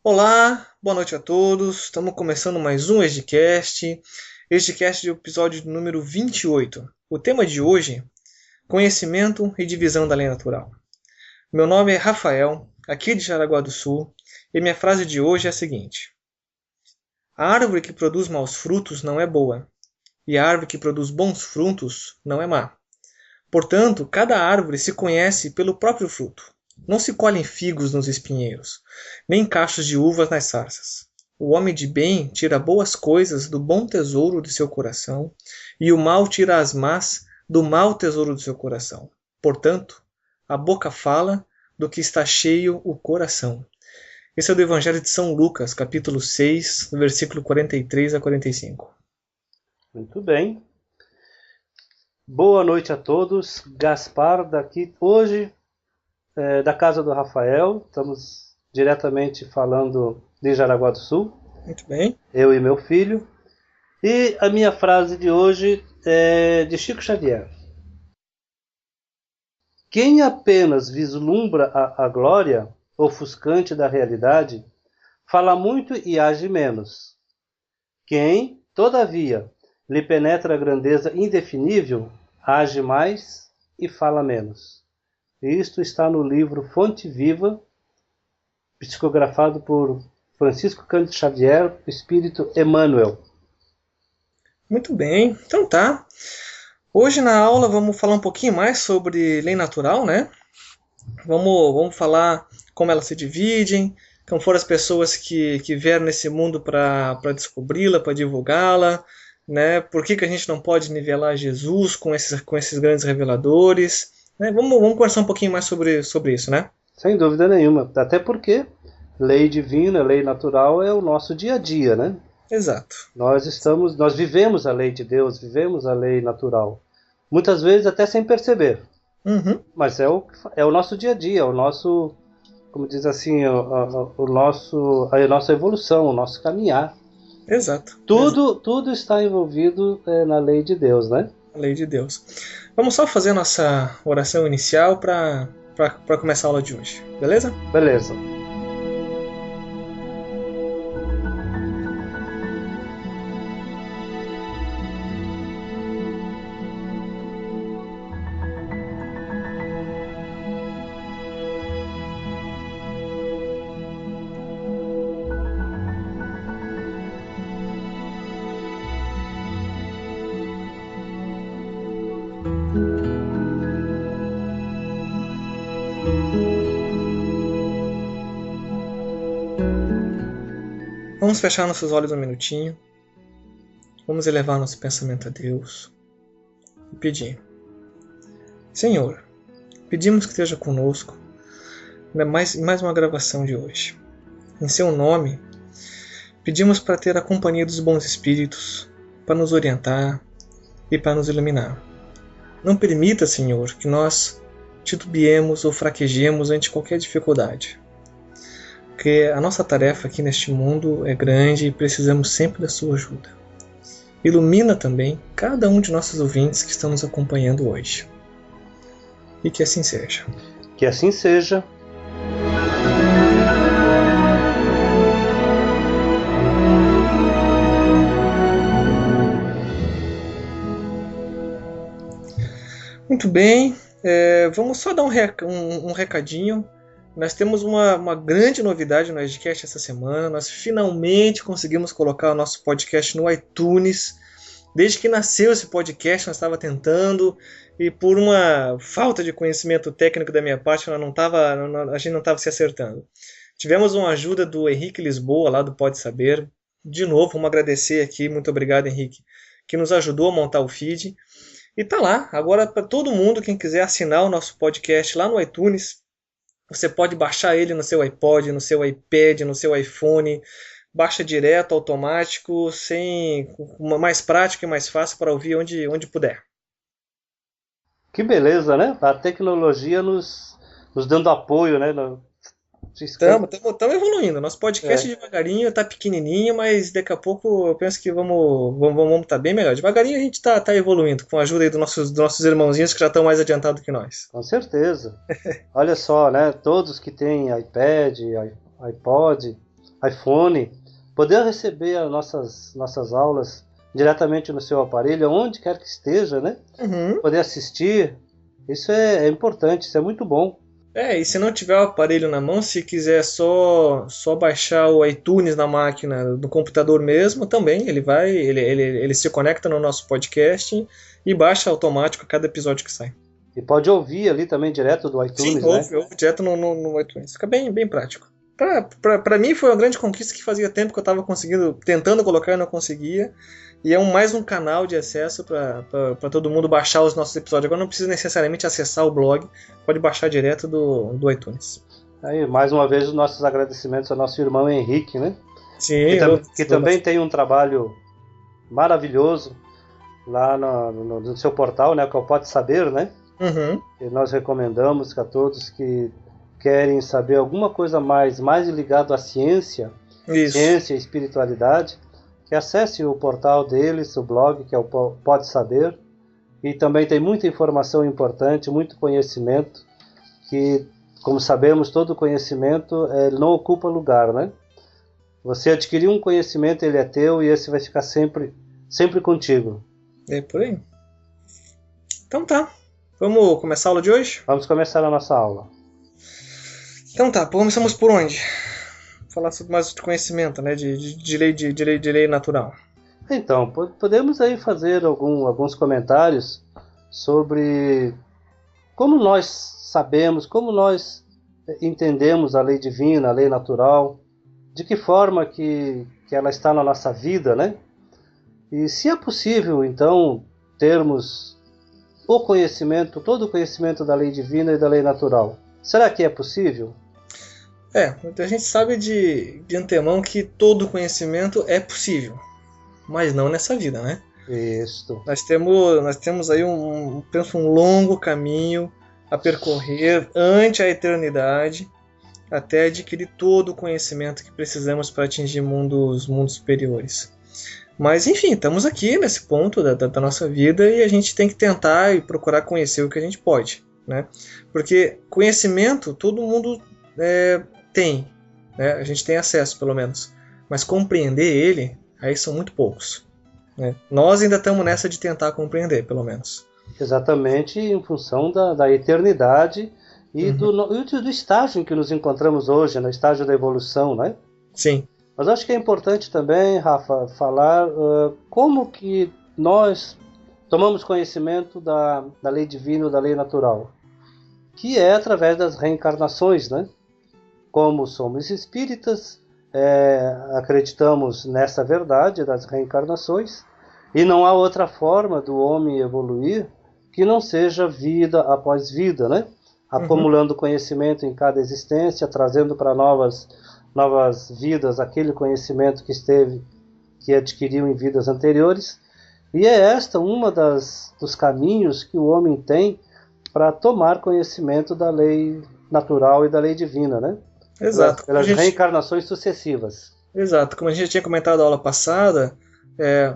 Olá, boa noite a todos. Estamos começando mais um ESDcast. ESDcast de episódio número 28. O tema de hoje, conhecimento e divisão da lei natural. Meu nome é Rafael, aqui de Jaraguá do Sul, e minha frase de hoje é a seguinte: a árvore que produz maus frutos não é boa, e a árvore que produz bons frutos não é má. Portanto, cada árvore se conhece pelo próprio fruto. Não se colhem figos nos espinheiros, nem cachos de uvas nas sarças. O homem de bem tira boas coisas do bom tesouro de seu coração, e o mal tira as más do mau tesouro do seu coração. Portanto, a boca fala do que está cheio o coração. Esse é o do Evangelho de São Lucas, capítulo 6, versículo 43 a 45. Muito bem. Boa noite a todos. Gaspar daqui hoje, da casa do Rafael. Estamos diretamente falando de Jaraguá do Sul. Muito bem. Eu e meu filho. E a minha frase de hoje é de Chico Xavier. Quem apenas vislumbra a glória ofuscante da realidade, fala muito e age menos. Quem, todavia, lhe penetra a grandeza indefinível, age mais e fala menos. Isto está no livro Fonte Viva, psicografado por Francisco Cândido Xavier, Espírito Emmanuel. Muito bem, então tá. Hoje na aula vamos falar um pouquinho mais sobre lei natural, né? Vamos falar como elas se dividem, como foram as pessoas que vieram nesse mundo para descobri-la, para divulgá-la, né? Por que a gente não pode nivelar Jesus com esses grandes reveladores, né? Vamos conversar um pouquinho mais sobre isso, né? Sem dúvida nenhuma, até porque lei divina, lei natural é o nosso dia a dia, né? Exato. Nós vivemos a lei de Deus, vivemos a lei natural. Muitas vezes até sem perceber. Uhum. Mas é o nosso dia a dia, o nosso, como diz assim, a nossa evolução, o nosso caminhar. Exato. Tudo está envolvido na lei de Deus, né? A lei de Deus. Vamos só fazer a nossa oração inicial para começar a aula de hoje, beleza? Beleza. Vamos fechar nossos olhos um minutinho. Vamos elevar nosso pensamento a Deus e pedir: Senhor, pedimos que esteja conosco mais uma gravação de hoje. Em seu nome, pedimos para ter a companhia dos bons espíritos, para nos orientar e para nos iluminar. Não permita, Senhor, que nós titubeemos ou fraquejemos ante qualquer dificuldade. Porque a nossa tarefa aqui neste mundo é grande e precisamos sempre da sua ajuda. Ilumina também cada um de nossos ouvintes que estão nos acompanhando hoje. E que assim seja. Que assim seja. Muito bem, vamos só dar um recadinho. Nós temos uma grande novidade no ESDcast essa semana. Nós finalmente conseguimos colocar o nosso podcast no iTunes. Desde que nasceu esse podcast, nós estávamos tentando, e por uma falta de conhecimento técnico da minha parte, a gente não estava se acertando. Tivemos uma ajuda do Henrique Lisboa, lá do Pode Saber. De novo, vamos agradecer aqui, muito obrigado, Henrique, que nos ajudou a montar o feed. E tá lá, agora para todo mundo, quem quiser assinar o nosso podcast lá no iTunes, você pode baixar ele no seu iPod, no seu iPad, no seu iPhone. Baixa direto, automático, mais prático e mais fácil para ouvir onde puder. Que beleza, né? A tecnologia nos dando apoio, né? Estamos evoluindo. Nosso podcast devagarinho está pequenininho, mas daqui a pouco eu penso que vamos estar bem melhor. Devagarinho a gente está evoluindo, com a ajuda aí dos nossos irmãozinhos que já estão mais adiantados que nós. Com certeza. Olha só, né? Todos que têm iPad, iPod, iPhone, poder receber as nossas aulas diretamente no seu aparelho, onde quer que esteja, né? Poder assistir, isso é importante, isso é muito bom. E se não tiver o aparelho na mão, se quiser só baixar o iTunes na máquina do computador mesmo, também ele se conecta no nosso podcast e baixa automático cada episódio que sai. E pode ouvir ali também direto do iTunes, Sim, ouve direto no iTunes. Fica bem prático. Para mim foi uma grande conquista que fazia tempo que eu estava tentando colocar e não conseguia. E é mais um canal de acesso para todo mundo baixar os nossos episódios. Agora não precisa necessariamente acessar o blog, pode baixar direto do iTunes. Aí, mais uma vez, os nossos agradecimentos ao nosso irmão Henrique, né? Sim, que também tem um trabalho maravilhoso lá no seu portal, né? Que é o Pode Saber, né? E nós recomendamos a todos que querem saber alguma coisa mais ligado à ciência, ciência e espiritualidade, que acesse o portal deles, o blog, que é o Pode Saber, e também tem muita informação importante, muito conhecimento, que, como sabemos, todo conhecimento ele não ocupa lugar, né? Você adquirir um conhecimento, ele é teu, e esse vai ficar sempre contigo. É por aí. Então tá. Vamos começar a aula de hoje? Vamos começar a nossa aula. Então tá, começamos por onde? Falar sobre mais de conhecimento, né? De lei natural. Então, podemos aí fazer alguns comentários sobre como nós sabemos, como nós entendemos a lei divina, a lei natural, de que forma que ela está na nossa vida, né? E se é possível, então, termos todo o conhecimento da lei divina e da lei natural. Será que é possível? A gente sabe de antemão que todo conhecimento é possível, mas não nessa vida, né? Isso. Nós temos aí um longo caminho a percorrer ante a eternidade, até adquirir todo o conhecimento que precisamos para atingir mundos superiores. Mas enfim, estamos aqui nesse ponto da nossa vida e a gente tem que tentar e procurar conhecer o que a gente pode, né? Porque conhecimento todo mundo tem, né? A gente tem acesso pelo menos, mas compreender ele, aí são muito poucos, né? Nós ainda estamos nessa de tentar compreender, pelo menos. Exatamente em função da eternidade e do estágio em que nos encontramos hoje, no estágio da evolução, né? Sim. Mas acho que é importante também, Rafa, falar como que nós tomamos conhecimento da lei divina ou da lei natural, que é através das reencarnações, né? Como somos espíritas, acreditamos nessa verdade das reencarnações e não há outra forma do homem evoluir que não seja vida após vida, né? Acumulando conhecimento em cada existência, trazendo para novas vidas aquele conhecimento que adquiriu em vidas anteriores. E é esta uma dos caminhos que o homem tem para tomar conhecimento da lei natural e da lei divina, né? Exato. Pelas reencarnações sucessivas. Exato. Como a gente já tinha comentado na aula passada,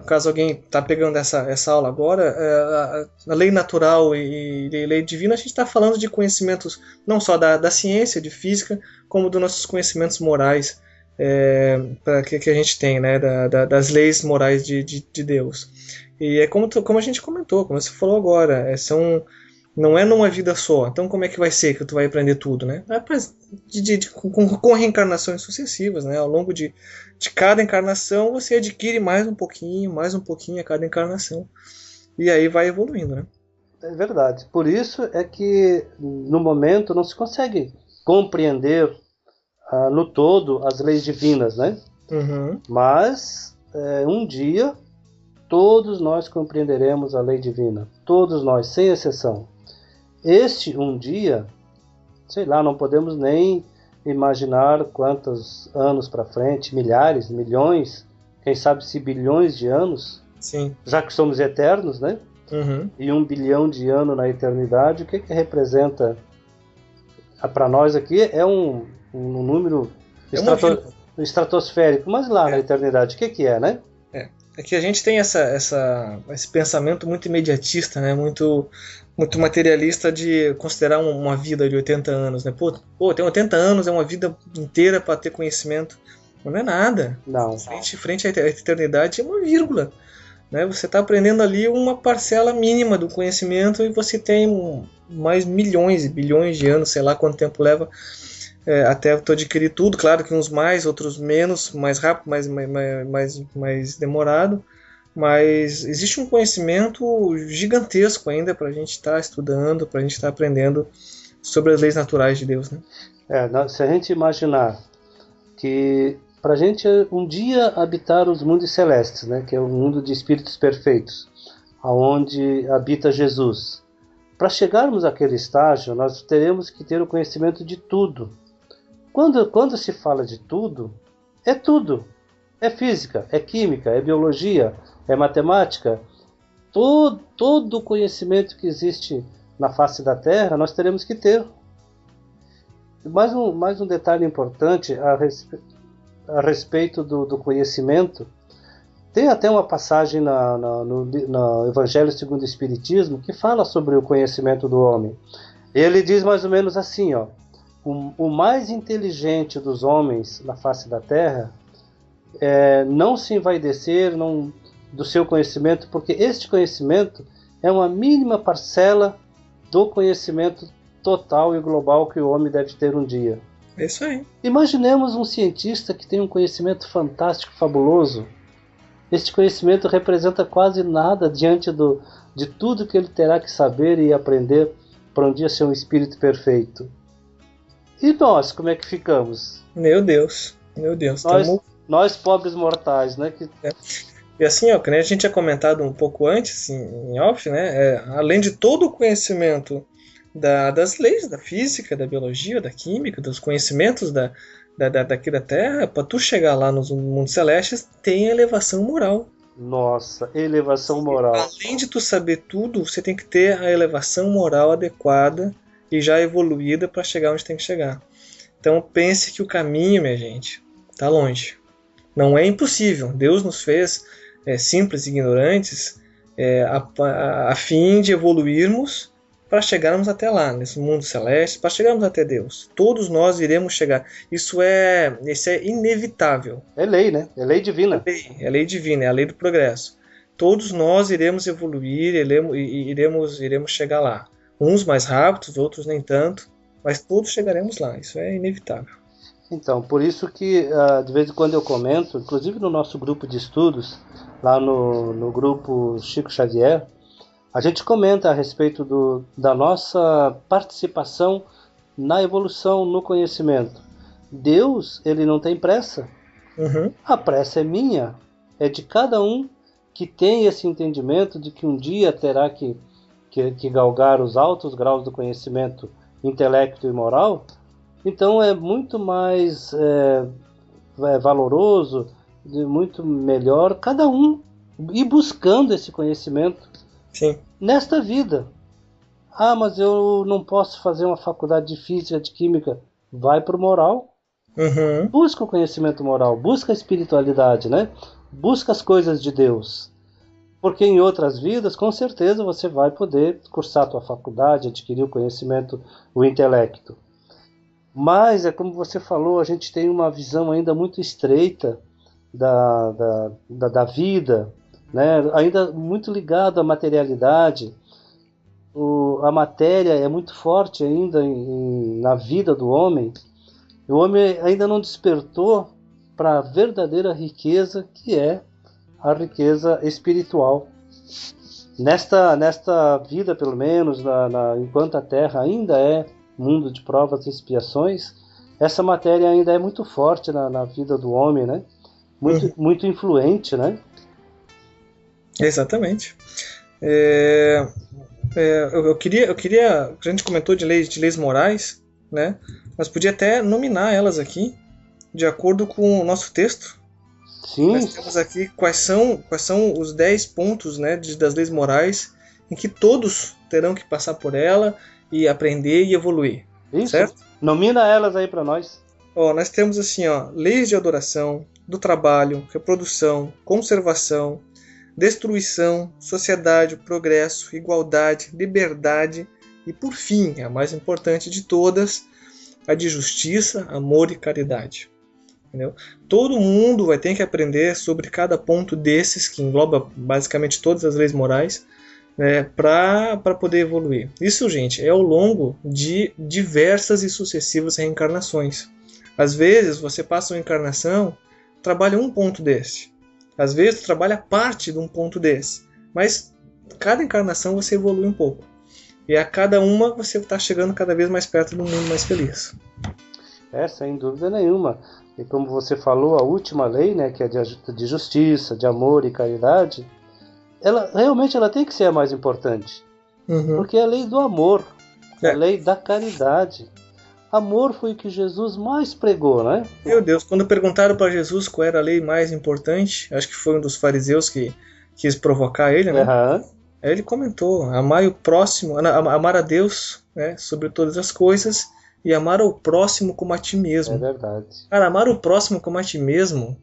caso alguém está pegando essa aula agora, a lei natural e lei divina, a gente está falando de conhecimentos não só da ciência, de física, como dos nossos conhecimentos morais que a gente tem, né, das leis morais de Deus. E é como a gente comentou, como você falou agora, não é numa vida só. Então como é que vai ser que tu vai aprender tudo, né? Com reencarnações sucessivas, né? Ao longo de cada encarnação você adquire mais um pouquinho a cada encarnação. E aí vai evoluindo, né? É verdade. Por isso é que no momento não se consegue compreender no todo as leis divinas, né? Mas um dia todos nós compreenderemos a lei divina. Todos nós, sem exceção. Este um dia, sei lá, não podemos nem imaginar quantos anos para frente, milhares, milhões, quem sabe se bilhões de anos, sim, já que somos eternos, né? E 1 bilhão de anos na eternidade, o que representa para nós aqui é um número estratosférico, mas lá na eternidade, o que é, né? É que a gente tem esse pensamento muito imediatista, né? Muito materialista de considerar uma vida de 80 anos, né? Pô, tem 80 anos, é uma vida inteira para ter conhecimento. Não é nada. Não. Frente à eternidade é uma vírgula. Né? Você está aprendendo ali uma parcela mínima do conhecimento e você tem mais milhões e bilhões de anos, sei lá quanto tempo leva até tu adquirir tudo. Claro que uns mais, outros menos, mais rápido, mais demorado. Mas existe um conhecimento gigantesco ainda para a gente estar estudando, para a gente estar aprendendo sobre as leis naturais de Deus. Né? Se a gente imaginar que para a gente um dia habitar os mundos celestes, né, que é o mundo de espíritos perfeitos, aonde habita Jesus. Para chegarmos àquele estágio, nós teremos que ter o conhecimento de tudo. Quando se fala de tudo, é tudo. É física, é química, é biologia, é matemática. Todo o conhecimento que existe na face da Terra, nós teremos que ter. Mais um detalhe importante a respeito do conhecimento. Tem até uma passagem no Evangelho segundo o Espiritismo que fala sobre o conhecimento do homem. Ele diz mais ou menos assim, ó, o mais inteligente dos homens na face da Terra não se envaidecer do seu conhecimento, porque este conhecimento é uma mínima parcela do conhecimento total e global que o homem deve ter um dia. É isso aí. Imaginemos um cientista que tem um conhecimento fantástico, fabuloso. Este conhecimento representa quase nada diante de tudo que ele terá que saber e aprender para um dia ser um espírito perfeito. E nós, como é que ficamos? Meu Deus. Nós pobres mortais, né? E assim, ó, que nem a gente tinha comentado um pouco antes, em off, né? Além de todo o conhecimento das leis da física, da biologia, da química, dos conhecimentos daqui da Terra, para tu chegar lá nos mundos celestes, tem elevação moral. Nossa, elevação moral. Além de tu saber tudo, você tem que ter a elevação moral adequada e já evoluída para chegar onde tem que chegar. Então pense que o caminho, minha gente, está longe. Não é impossível. Deus nos fez simples e ignorantes a fim de evoluirmos para chegarmos até lá, nesse mundo celeste, para chegarmos até Deus. Todos nós iremos chegar. Isso é inevitável. É lei, né? É lei divina. É lei divina, é a lei do progresso. Todos nós iremos evoluir, iremos chegar lá. Uns mais rápidos, outros nem tanto, mas todos chegaremos lá. Isso é inevitável. Então, por isso que de vez em quando eu comento, inclusive no nosso grupo de estudos, lá no grupo Chico Xavier, a gente comenta a respeito da nossa participação na evolução, no conhecimento. Deus, ele não tem pressa. Uhum. A pressa é minha, é de cada um que tem esse entendimento de que um dia terá que galgar os altos graus do conhecimento intelecto e moral. Então é muito mais valoroso, muito melhor cada um ir buscando esse conhecimento. Sim. Nesta vida. Mas eu não posso fazer uma faculdade de física, de química. Vai para o moral. Uhum. Busca o conhecimento moral, busca a espiritualidade, né? Busca as coisas de Deus. Porque em outras vidas, com certeza, você vai poder cursar a tua faculdade, adquirir o conhecimento, o intelecto. Mas, como você falou, a gente tem uma visão ainda muito estreita da vida, né? Ainda muito ligado à materialidade. A matéria é muito forte ainda na vida do homem. O homem ainda não despertou para a verdadeira riqueza, que é a riqueza espiritual. Nesta vida, pelo menos, enquanto a Terra ainda é mundo de provas e expiações, essa matéria ainda é muito forte na vida do homem, né? Muito influente, né? Exatamente. Eu queria, a gente comentou de leis morais, né? Mas podia até nominar elas aqui, de acordo com o nosso texto. Sim. Nós temos aqui quais são os 10 pontos, né, das leis morais em que todos terão que passar por ela e aprender e evoluir. Isso. Certo? Nomina elas aí para nós. Nós temos assim, leis de adoração, do trabalho, reprodução, conservação, destruição, sociedade, progresso, igualdade, liberdade e, por fim, a mais importante de todas, a de justiça, amor e caridade. entendeu? Todo mundo vai ter que aprender sobre cada ponto desses, que engloba basicamente todas as leis morais, né, para poder evoluir. Isso, gente, é ao longo de diversas e sucessivas reencarnações. Às vezes você passa uma encarnação, trabalha um ponto desse. Às vezes trabalha parte de um ponto desse. Mas cada encarnação você evolui um pouco. E a cada uma você está chegando cada vez mais perto do mundo mais feliz. Sem dúvida nenhuma. E como você falou, a última lei, né, que é de justiça, de amor e caridade, ela realmente tem que ser a mais importante. Porque é a lei do amor, a lei da caridade. Amor foi o que Jesus mais pregou, né? Meu Deus, quando perguntaram para Jesus qual era a lei mais importante, acho que foi um dos fariseus que quis provocar ele, né? Aí ele comentou: amar o próximo, amar a Deus, né, sobre todas as coisas, e amar o próximo como a ti mesmo. É verdade. Cara, amar o próximo como a ti mesmo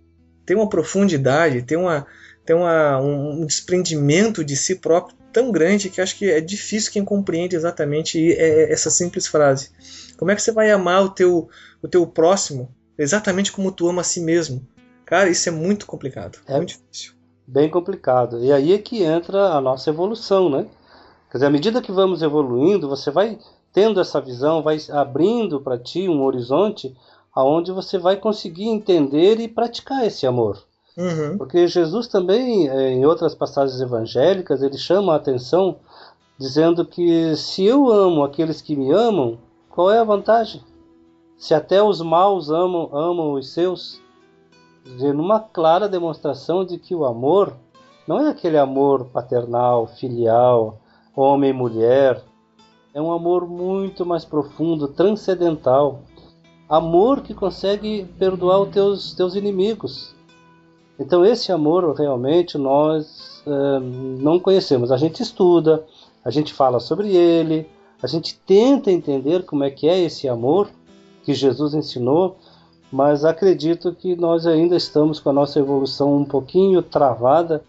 tem uma profundidade, tem um desprendimento de si próprio tão grande que acho que é difícil quem compreende exatamente essa simples frase. Como é que você vai amar o teu próximo exatamente como tu ama a si mesmo? Cara, isso é muito complicado, muito difícil. Bem complicado. E aí é que entra a nossa evolução, né? Quer dizer, à medida que vamos evoluindo, você vai tendo essa visão, vai abrindo para ti um horizonte aonde você vai conseguir entender e praticar esse amor. Porque Jesus também, em outras passagens evangélicas, ele chama a atenção dizendo que se eu amo aqueles que me amam, qual é a vantagem? Se até os maus amam os seus, numa clara demonstração de que o amor não é aquele amor paternal, filial, homem e mulher. É um amor muito mais profundo, transcendental. Amor que consegue perdoar os teus inimigos. Então esse amor realmente nós não conhecemos. A gente estuda, a gente fala sobre ele, a gente tenta entender como é que é esse amor que Jesus ensinou, mas acredito que nós ainda estamos com a nossa evolução um pouquinho travada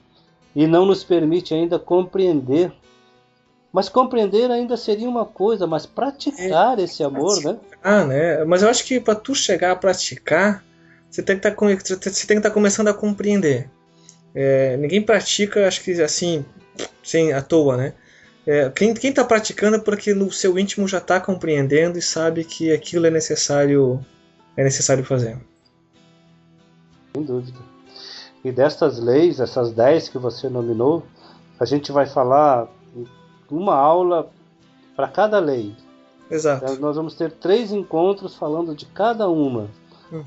e não nos permite ainda compreender. Mas compreender ainda seria uma coisa, mas praticar esse amor, né? Mas eu acho que para tu chegar a praticar, você tem que estar começando a compreender. Ninguém pratica, acho que assim, sem à toa, né? Quem está praticando é porque no seu íntimo já está compreendendo e sabe que aquilo é necessário fazer. Sem dúvida. E destas leis, essas 10 que você nominou, a gente vai falar uma aula para cada lei. Exato. Nós vamos ter 3 encontros falando de cada uma.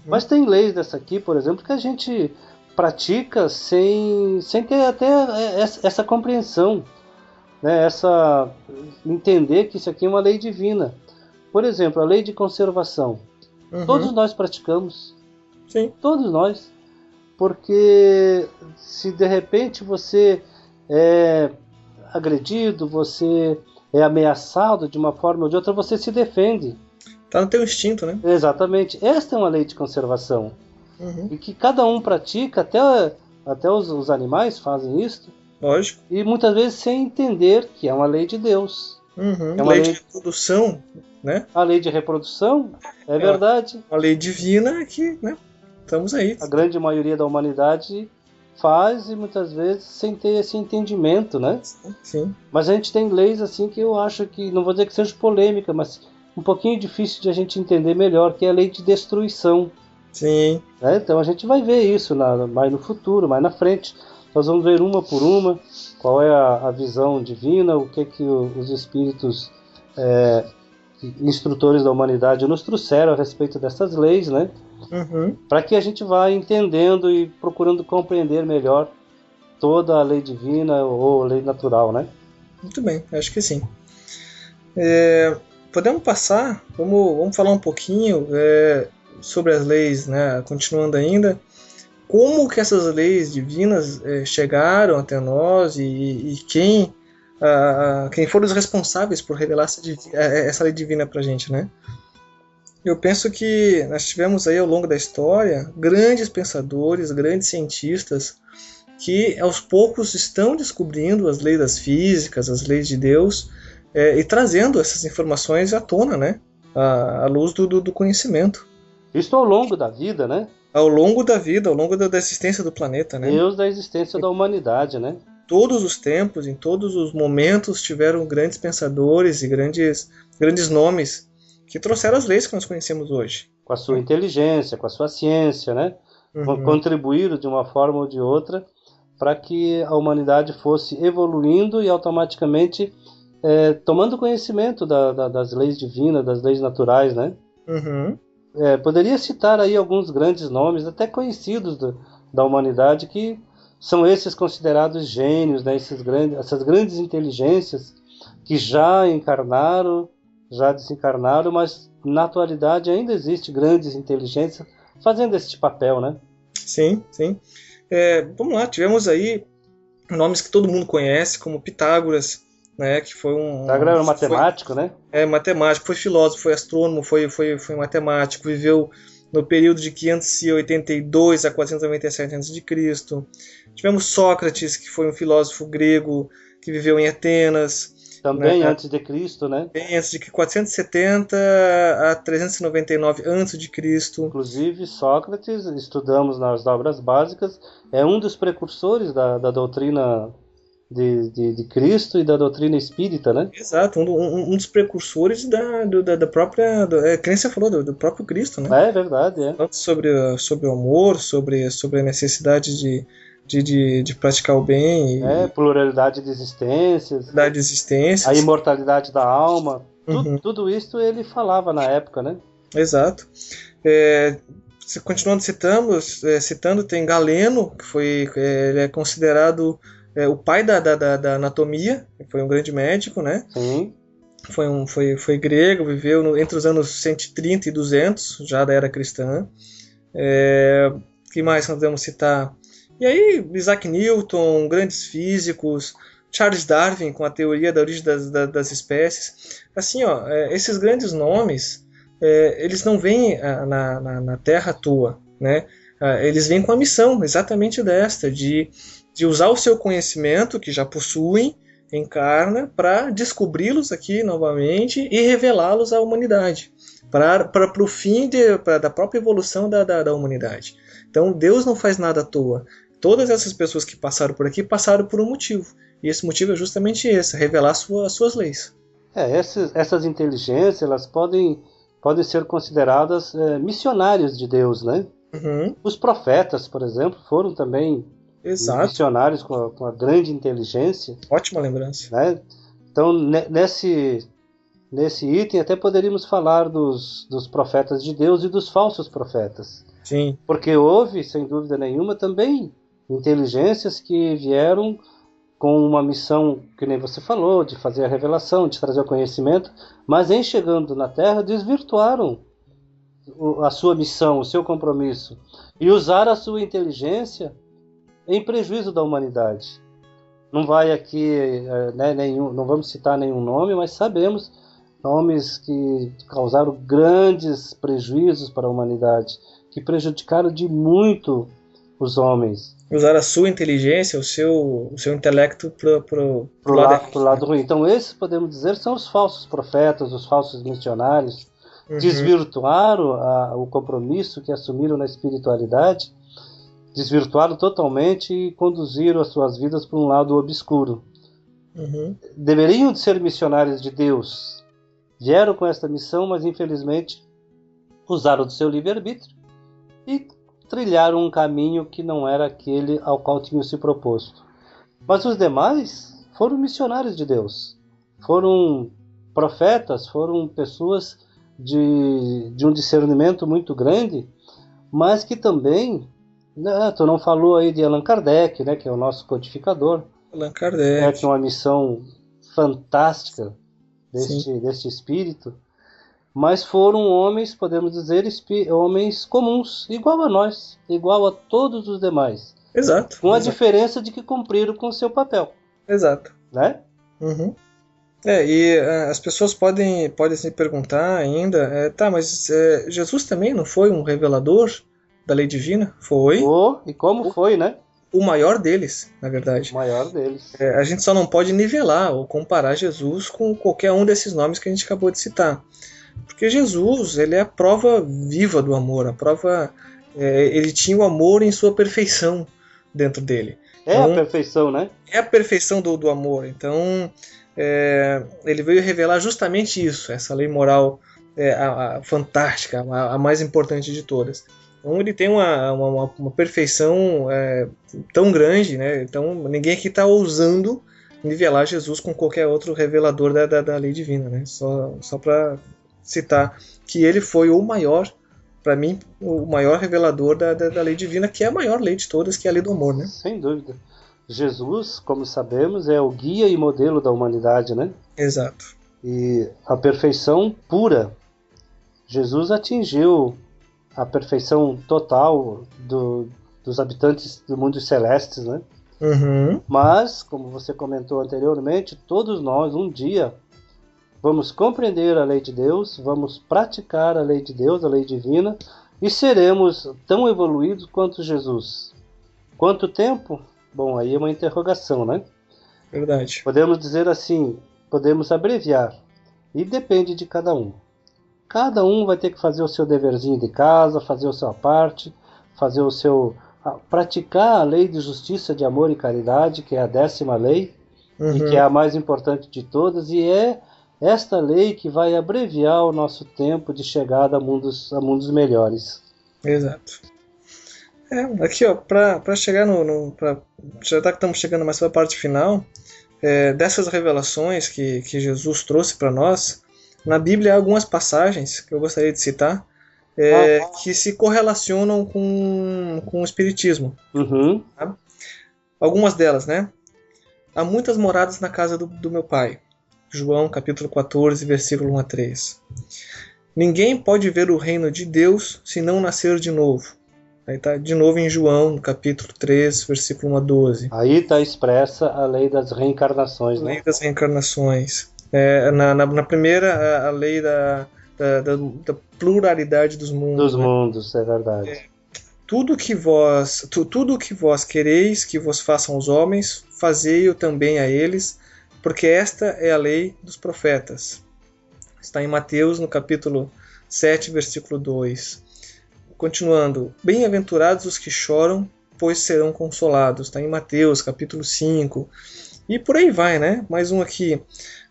Mas tem leis dessa aqui, por exemplo, que a gente pratica sem ter até essa compreensão, né? Entender que isso aqui é uma lei divina. Por exemplo, a lei de conservação. Todos nós praticamos. Sim. Todos nós. Porque se de repente você é agredido, você é ameaçado de uma forma ou de outra, você se defende. Tá no teu instinto, né? Exatamente. Esta é uma lei de conservação. E que cada um pratica, até os animais fazem isso. Lógico. E muitas vezes sem entender que é uma lei de Deus. É uma lei de reprodução, né? A lei de reprodução, é verdade. Uma lei divina que, né? Estamos aí. A grande maioria da humanidade faz e muitas vezes sem ter esse entendimento, né? Sim. Mas a gente tem leis assim que eu acho que, não vou dizer que seja polêmica, mas um pouquinho difícil de a gente entender melhor, que é a lei de destruição. Sim. Então a gente vai ver isso mais no futuro, mais na frente. Nós vamos ver uma por uma, qual é a visão divina, o que os espíritos instrutores da humanidade nos trouxeram a respeito dessas leis, né? Para que a gente vá entendendo e procurando compreender melhor toda a lei divina ou lei natural, né? Muito bem, acho que sim. Podemos passar, vamos falar um pouquinho sobre as leis, né? Continuando ainda, como que essas leis divinas chegaram até nós e quem foram os responsáveis por revelar essa lei divina para a gente, né? Eu penso que nós tivemos aí ao longo da história grandes pensadores, grandes cientistas que aos poucos estão descobrindo as leis das físicas, as leis de Deus e trazendo essas informações à tona, né? À luz do conhecimento. Isso ao longo da vida, né? ao longo da vida, ao longo da existência do planeta, né? Deus da existência da humanidade, né? Todos os tempos, em todos os momentos, tiveram grandes pensadores e grandes nomes que trouxeram as leis que nós conhecemos hoje. Com a sua inteligência, com a sua ciência, né? Contribuíram de uma forma ou de outra para que a humanidade fosse evoluindo e automaticamente tomando conhecimento das leis divinas, das leis naturais, né? Poderia citar aí alguns grandes nomes, até conhecidos da humanidade, que são esses considerados gênios, né? Essas grandes inteligências que já encarnaram, já desencarnaram, mas na atualidade ainda existe grandes inteligências fazendo esse papel, né? Sim, sim. Vamos lá, tivemos aí nomes que todo mundo conhece, como Pitágoras, né? Que foi Pitágoras era um matemático, né? Matemático, foi filósofo, foi astrônomo, foi matemático, viveu no período de 582 a 497 a.C. Tivemos Sócrates, que foi um filósofo grego que viveu em Atenas. Também antes de Cristo, né? Bem antes de 470 a 399 antes de Cristo. Inclusive, Sócrates, estudamos nas obras básicas, é um dos precursores da doutrina de Cristo e da doutrina espírita, né? Exato, um dos precursores da própria, que nem você falou, do próprio Cristo, né? É verdade, é. Sobre o amor, sobre a necessidade de praticar o bem. Pluralidade de existências. A imortalidade da alma. Tudo isso ele falava na época, né? Exato. Continuando citando, tem Galeno, que ele é considerado o pai da anatomia, foi um grande médico, né? Sim. Foi grego, viveu entre os anos 130 e 200, já da era cristã. Que mais nós podemos citar? E aí, Isaac Newton, grandes físicos, Charles Darwin, com a teoria da origem das espécies. Assim, esses grandes nomes, eles não vêm na Terra à toa, né? Eles vêm com a missão exatamente desta, de usar o seu conhecimento, que já possuem, encarna, para descobri-los aqui novamente e revelá-los à humanidade, para o fim da própria evolução da humanidade. Então, Deus não faz nada à toa. Todas essas pessoas que passaram por aqui passaram por um motivo. E esse motivo é justamente esse, revelar suas leis. Essas inteligências, elas podem ser consideradas missionários de Deus, né? Os profetas, por exemplo, foram também missionários com a grande inteligência. Ótima lembrança. Né? Então, nesse item, até poderíamos falar dos profetas de Deus e dos falsos profetas. Sim. Porque houve, sem dúvida nenhuma, também inteligências que vieram com uma missão, que nem você falou, de fazer a revelação, de trazer o conhecimento, mas em chegando na Terra desvirtuaram a sua missão, o seu compromisso, e usaram a sua inteligência em prejuízo da humanidade. Não vai aqui, não vamos citar nenhum nome, mas sabemos nomes que causaram grandes prejuízos para a humanidade, que prejudicaram de muito os homens. Usar a sua inteligência, o seu intelecto pro lado ruim. Então esses, podemos dizer, são os falsos profetas, os falsos missionários. Desvirtuaram o compromisso que assumiram na espiritualidade, desvirtuaram totalmente e conduziram as suas vidas para um lado obscuro. Deveriam de ser missionários de Deus. Vieram com esta missão, mas infelizmente usaram do seu livre-arbítrio e trilharam um caminho que não era aquele ao qual tinham se proposto. Mas os demais foram missionários de Deus. Foram profetas, foram pessoas de um discernimento muito grande, mas que também, tu não falou aí de Allan Kardec, né, que é o nosso codificador. Allan Kardec. Que é uma missão fantástica deste espírito. Mas foram homens, podemos dizer, homens comuns, igual a nós, igual a todos os demais. Exato. Com a diferença de que cumpriram com o seu papel. Exato. Né? E as pessoas podem se perguntar ainda, mas Jesus também não foi um revelador da lei divina? Foi. E como foi, né? O maior deles, na verdade. O maior deles. A gente só não pode nivelar ou comparar Jesus com qualquer um desses nomes que a gente acabou de citar. Porque Jesus, ele é a prova viva do amor, a prova Ele tinha o amor em sua perfeição dentro dele. É a perfeição, né? É a perfeição do amor. Então, ele veio revelar justamente isso, essa lei moral fantástica, a mais importante de todas. Então, ele tem uma perfeição tão grande, né? Então, ninguém aqui está ousando nivelar Jesus com qualquer outro revelador da lei divina, né? Só para citar que ele foi o maior, para mim, o maior revelador da lei divina, que é a maior lei de todas, que é a lei do amor, né? Sem dúvida. Jesus, como sabemos, é o guia e modelo da humanidade, né? Exato. E a perfeição pura. Jesus atingiu a perfeição total dos habitantes do mundo celestes, né? Uhum. Mas, como você comentou anteriormente, todos nós, um dia, vamos compreender a lei de Deus, vamos praticar a lei de Deus, a lei divina, e seremos tão evoluídos quanto Jesus. Quanto tempo? Bom, aí é uma interrogação, né? Verdade. Podemos dizer assim, podemos abreviar, e depende de cada um. Cada um vai ter que fazer o seu deverzinho de casa, fazer a sua parte, fazer o seu... praticar a lei de justiça, de amor e caridade, que é a 10ª lei, e que é a mais importante de todas, e é esta lei que vai abreviar o nosso tempo de chegada a mundos melhores. Exato. Aqui, ó, para chegar já que estamos chegando mais para a parte final, dessas revelações que Jesus trouxe para nós, na Bíblia há algumas passagens que eu gostaria de citar, que se correlacionam com o Espiritismo. Uhum. Tá? Algumas delas, né? Há muitas moradas na casa do meu pai. João, capítulo 14, versículo 1 a 3. Ninguém pode ver o reino de Deus se não nascer de novo. Aí está de novo em João, no capítulo 3, versículo 1 a 12. Aí está expressa a lei das reencarnações, né? A lei das reencarnações. Na primeira, a lei da pluralidade dos mundos. Dos mundos, é verdade. Tudo que vós quereis que vos façam os homens, fazei-o também a eles, porque esta é a lei dos profetas. Está em Mateus, no capítulo 7, versículo 2. Continuando, bem-aventurados os que choram, pois serão consolados. Está em Mateus, capítulo 5. E por aí vai, né? Mais um aqui.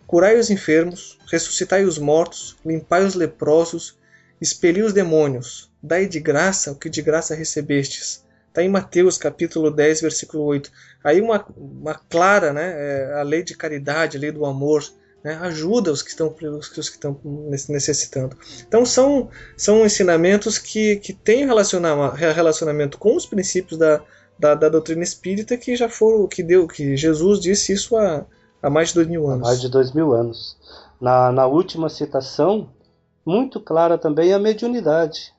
Curai os enfermos, ressuscitai os mortos, limpai os leprosos, expeli os demônios, dai de graça o que de graça recebestes. Está em Mateus, capítulo 10, versículo 8. Aí uma clara, né? A lei de caridade, a lei do amor, né? Ajuda os que estão necessitando. Então são ensinamentos que têm relacionamento com os princípios da doutrina espírita, que já foram, que Jesus disse isso há mais de 2000 anos. Há mais de 2000 anos. Na última citação, muito clara também a mediunidade.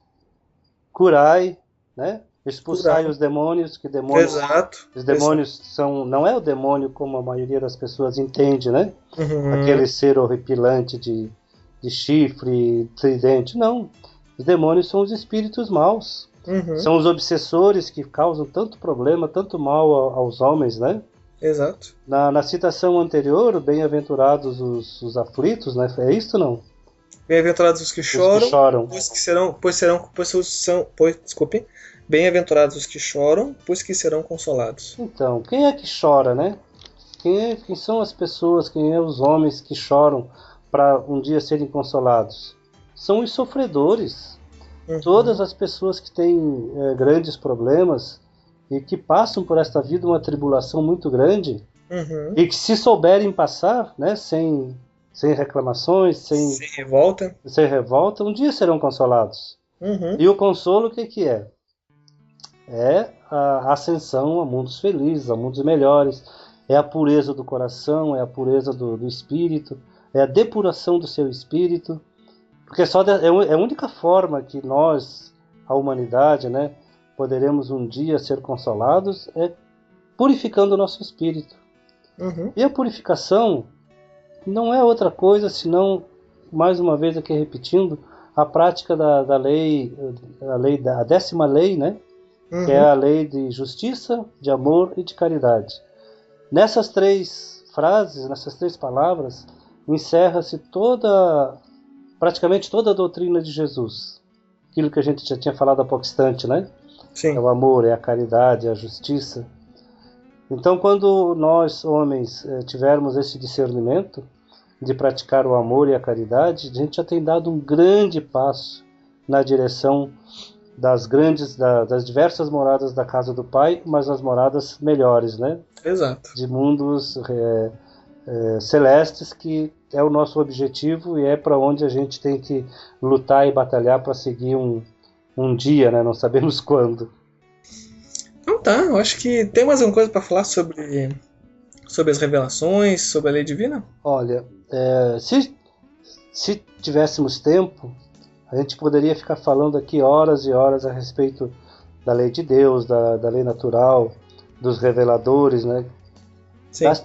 Curai, né? Expulsai os demônios, que demônios... Exato. Os demônios não é o demônio como a maioria das pessoas entende, né? Uhum. Aquele ser horripilante de chifre, tridente. Não. Os demônios são os espíritos maus. Uhum. São os obsessores que causam tanto problema, tanto mal aos homens, né? Exato. Na citação anterior, bem-aventurados os aflitos, né? É isso, não? Bem-aventurados os que choram, desculpe. Bem-aventurados os que choram, pois que serão consolados. Então, quem é que chora, né? Quem são as pessoas, quem são os homens que choram para um dia serem consolados? São os sofredores. Uhum. Todas as pessoas que têm grandes problemas e que passam por esta vida uma tribulação muito grande, uhum. e que se souberem passar, né, sem reclamações, sem revolta, um dia serão consolados. Uhum. E o consolo, o que é? É a ascensão a mundos felizes, a mundos melhores, é a pureza do coração, é a pureza do espírito, é a depuração do seu espírito, porque é a única forma que nós, a humanidade, né, poderemos um dia ser consolados, é purificando o nosso espírito. Uhum. E a purificação não é outra coisa senão, mais uma vez aqui repetindo, a prática da lei, a 10ª lei, né? Uhum. Que é a lei de justiça, de amor e de caridade. Nessas 3 frases, nessas 3 palavras, encerra-se praticamente toda a doutrina de Jesus. aquilo que a gente já tinha falado há pouco instante, né? Sim. É o amor, é a caridade, é a justiça. Então, quando nós, homens, tivermos esse discernimento de praticar o amor e a caridade, a gente já tem dado um grande passo na direção das diversas moradas da casa do Pai, mas as moradas melhores, né? Exato. De mundos celestes, que é o nosso objetivo e é para onde a gente tem que lutar e batalhar para seguir um dia, né? Não sabemos quando. Então tá, eu acho que tem mais alguma coisa para falar sobre as revelações, sobre a lei divina? Olha, se tivéssemos tempo, a gente poderia ficar falando aqui horas e horas a respeito da lei de Deus, da lei natural, dos reveladores, né?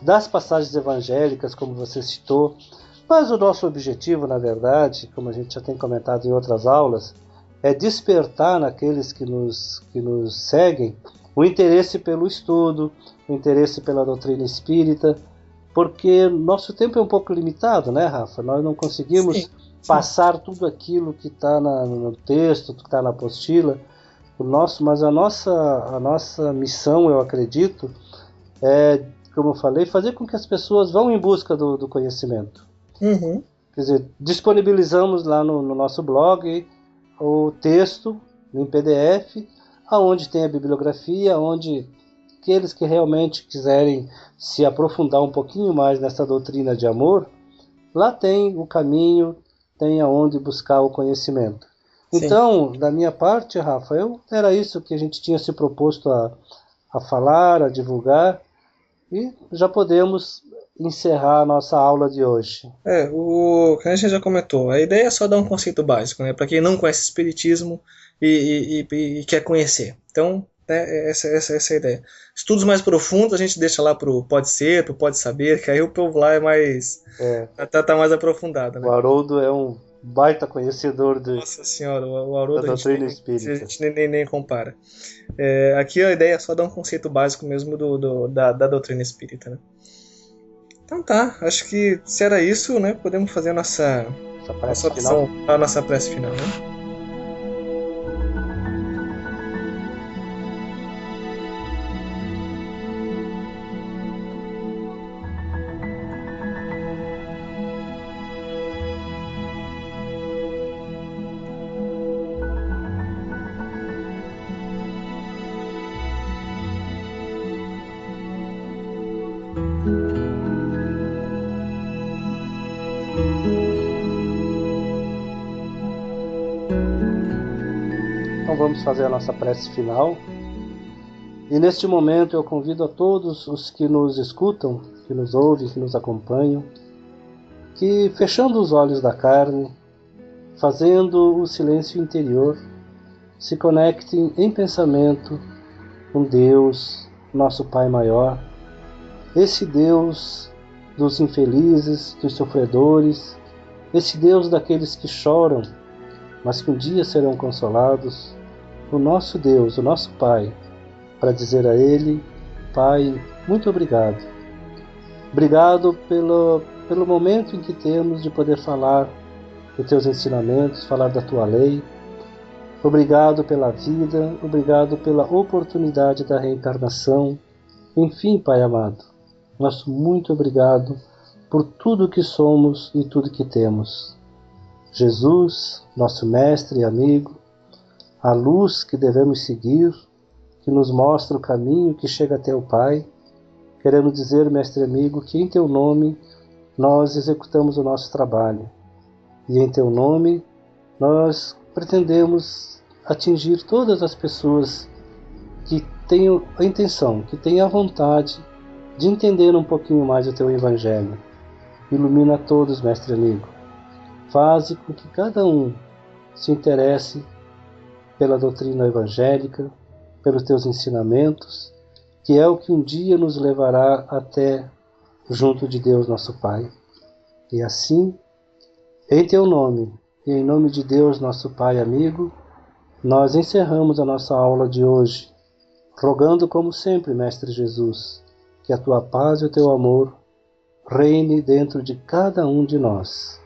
Das passagens evangélicas, como você citou. Mas o nosso objetivo, na verdade, como a gente já tem comentado em outras aulas, é despertar naqueles que nos seguem o interesse pelo estudo, o interesse pela doutrina espírita, porque nosso tempo é um pouco limitado, né, Rafa? Nós não conseguimos passar tudo aquilo que está no texto, que está na apostila, mas a nossa missão, eu acredito, é, como eu falei, fazer com que as pessoas vão em busca do conhecimento. Uhum. Quer dizer, disponibilizamos lá no nosso blog o texto em PDF, aonde tem a bibliografia, onde aqueles que realmente quiserem se aprofundar um pouquinho mais nessa doutrina de amor, lá tem o caminho, tem aonde buscar o conhecimento. Sim. Então, da minha parte, Rafa, era isso que a gente tinha se proposto a falar, a divulgar, e já podemos encerrar a nossa aula de hoje. O que a gente já comentou, a ideia é só dar um conceito básico, né, para quem não conhece espiritismo e quer conhecer. Então, essa é a ideia. Estudos mais profundos a gente deixa lá pro pode ser, pro pode saber, que aí o povo lá é mais tá mais aprofundado, né? O Haroldo é um baita conhecedor Nossa senhora, o Haroldo da doutrina espírita. A gente nem compara. Aqui a ideia é só dar um conceito básico mesmo da doutrina espírita, né? Então tá, acho que se era isso, né, podemos fazer a nossa prece final, né? Então vamos fazer a nossa prece final. E neste momento eu convido a todos os que nos escutam, que nos ouvem, que nos acompanham, que fechando os olhos da carne, fazendo o silêncio interior, se conectem em pensamento com Deus, nosso Pai maior, esse Deus dos infelizes, dos sofredores, esse Deus daqueles que choram, mas que um dia serão consolados, o nosso Deus, o nosso Pai, para dizer a Ele: Pai, muito obrigado. Obrigado pelo momento em que temos de poder falar dos Teus ensinamentos, falar da Tua lei. Obrigado pela vida, obrigado pela oportunidade da reencarnação. Enfim, Pai amado, nosso muito obrigado por tudo que somos e tudo que temos. Jesus, nosso mestre e amigo, a luz que devemos seguir, que nos mostra o caminho que chega até o Pai. Queremos dizer, mestre amigo, que em Teu nome nós executamos o nosso trabalho. E em Teu nome nós pretendemos atingir todas as pessoas que tenham a intenção, que tenham a vontade de entender um pouquinho mais o Teu Evangelho. Ilumina todos, mestre amigo. Faze com que cada um se interesse pela doutrina evangélica, pelos Teus ensinamentos, que é o que um dia nos levará até junto de Deus nosso Pai. E assim, em Teu nome e em nome de Deus nosso Pai amigo, nós encerramos a nossa aula de hoje, rogando como sempre, Mestre Jesus, que a Tua paz e o Teu amor reine dentro de cada um de nós.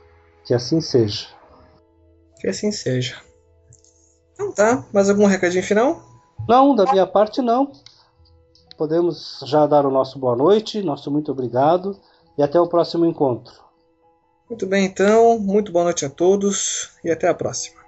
Que assim seja. Que assim seja. Então tá, mais algum recadinho final? Não, da minha parte não. Podemos já dar o nosso boa noite, nosso muito obrigado e até o próximo encontro. Muito bem, então. Muito boa noite a todos e até a próxima.